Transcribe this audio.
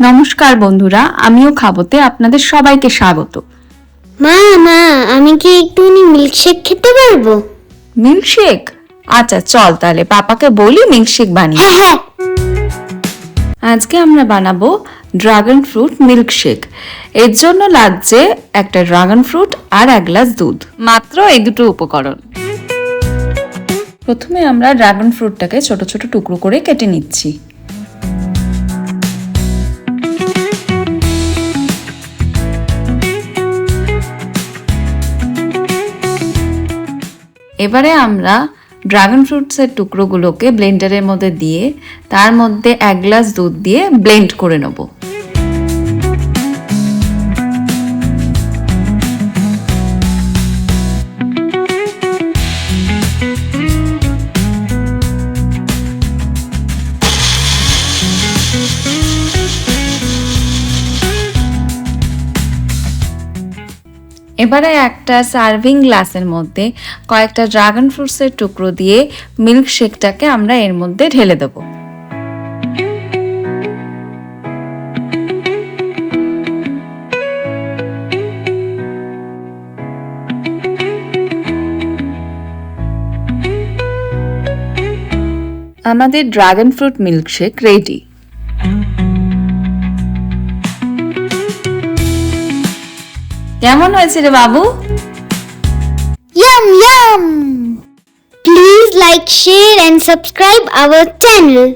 নমস্কার বন্ধুরা, আমিও খাবোতে আপনাদের সবাইকে স্বাগত। মা আমি কি একটুখানি মিল্কশেক খেতে পারবো? মিল্কশেক? আচ্ছা চল তাহলে পাপাকে বলি মিল্কশেক বানিয়ে। হ্যাঁ। আজকে আমরা বানাবো ড্রাগন ফ্রুট মিল্কশেক। এর জন্য লাগছে একটা ড্রাগন ফ্রুট আর 1 গ্লাস দুধ, মাত্র এই দুটো উপকরণ। প্রথমে আমরা ড্রাগন ফ্রুটটাকে ছোট ছোট টুকরো করে কেটে নিচ্ছি। এবারে আমরা ড্রাগন ফ্রুটসের টুকরোগুলোকে ব্লেন্ডারের মধ্যে দিয়ে তার মধ্যে 1 গ্লাস দুধ দিয়ে ব্লেন্ড করে নেব। এবারে একটা সার্ভিং গ্লাসের মধ্যে কয়েকটা ড্রাগন ফ্রুটসের টুকরো দিয়ে মিল্কশেকটাকে আমরা এর মধ্যে ঢেলে দেব। আমাদের ড্রাগন ফ্রুট মিল্কশেক রেডি। কেমন হয়েছে রে বাবু? Yum! Please like, share and subscribe our channel.